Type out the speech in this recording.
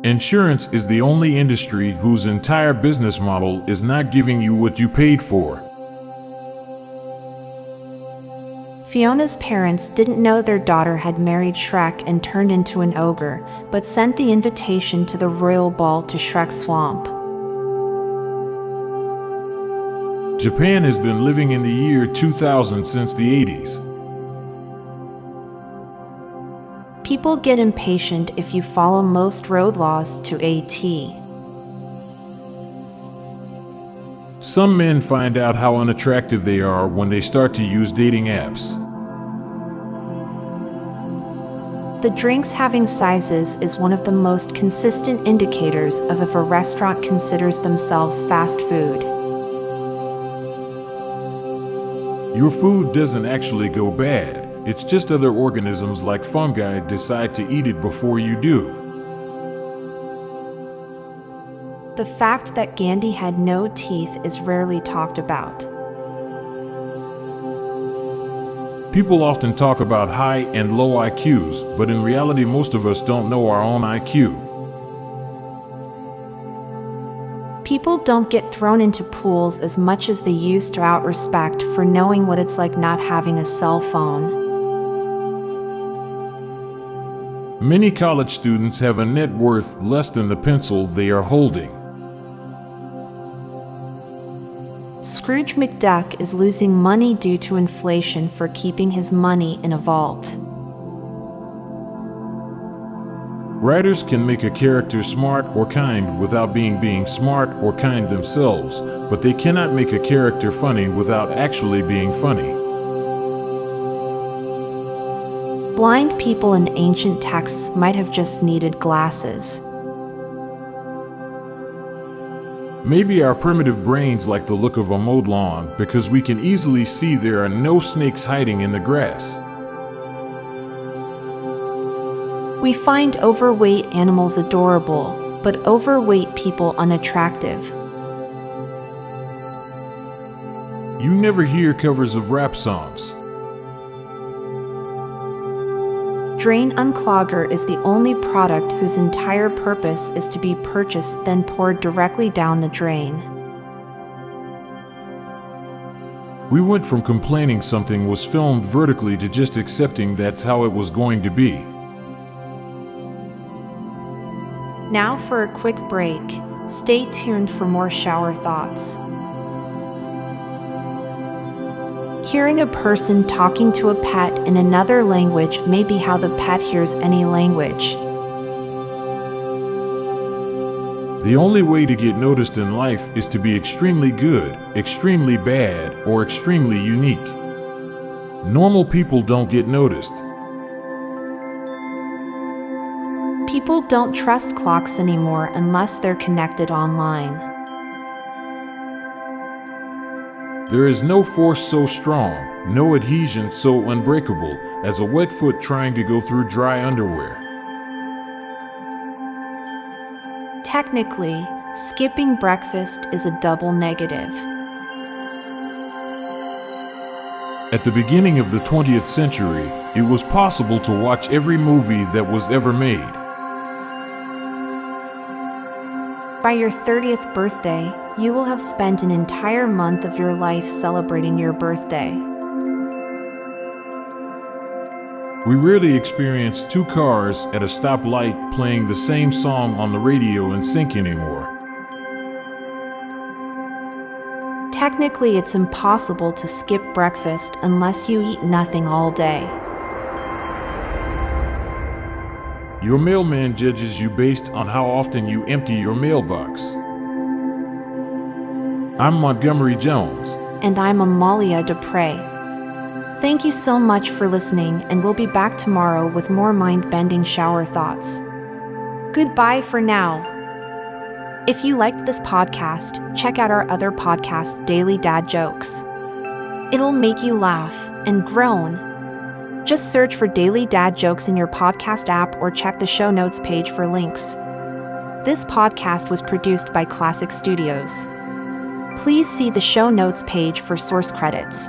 Insurance is the only industry whose entire business model is not giving you what you paid for. Fiona's parents didn't know their daughter had married Shrek and turned into an ogre, but sent the invitation to the royal ball to Shrek's swamp. Japan has been living in the year 2000 since the 80s. People get impatient if you follow most road laws to a T. Some men find out how unattractive they are when they start to use dating apps. The drinks having sizes is one of the most consistent indicators of if a restaurant considers themselves fast food. Your food doesn't actually go bad. It's just other organisms like fungi decide to eat it before you do. The fact that Gandhi had no teeth is rarely talked about. People often talk about high and low IQs, but in reality most of us don't know our own IQ. People don't get thrown into pools as much as they used to out respect for knowing what it's like not having a cell phone. Many college students have a net worth less than the pencil they are holding. Scrooge McDuck is losing money due to inflation for keeping his money in a vault. Writers can make a character smart or kind without being smart or kind themselves, but they cannot make a character funny without actually being funny. Blind people in ancient texts might have just needed glasses. Maybe our primitive brains like the look of a mowed lawn because we can easily see there are no snakes hiding in the grass. We find overweight animals adorable, but overweight people unattractive. You never hear covers of rap songs. Drain Unclogger is the only product whose entire purpose is to be purchased then poured directly down the drain. We went from complaining something was filmed vertically to just accepting that's how it was going to be. Now for a quick break. Stay tuned for more shower thoughts. Hearing a person talking to a pet in another language may be how the pet hears any language. The only way to get noticed in life is to be extremely good, extremely bad, or extremely unique. Normal people don't get noticed. People don't trust clocks anymore unless they're connected online. There is no force so strong, no adhesion so unbreakable, as a wet foot trying to go through dry underwear. Technically, skipping breakfast is a double negative. At the beginning of the 20th century, it was possible to watch every movie that was ever made. By your 30th birthday, you will have spent an entire month of your life celebrating your birthday. We rarely experience two cars at a stoplight playing the same song on the radio in sync anymore. Technically, it's impossible to skip breakfast unless you eat nothing all day. Your mailman judges you based on how often you empty your mailbox. I'm Montgomery Jones. And I'm Amalia Dupre. Thank you so much for listening, and we'll be back tomorrow with more mind-bending shower thoughts. Goodbye for now. If you liked this podcast, check out our other podcast, Daily Dad Jokes. It'll make you laugh and groan. Just search for Daily Dad Jokes in your podcast app or check the show notes page for links. This podcast was produced by Klassic Studios. Please see the show notes page for source credits.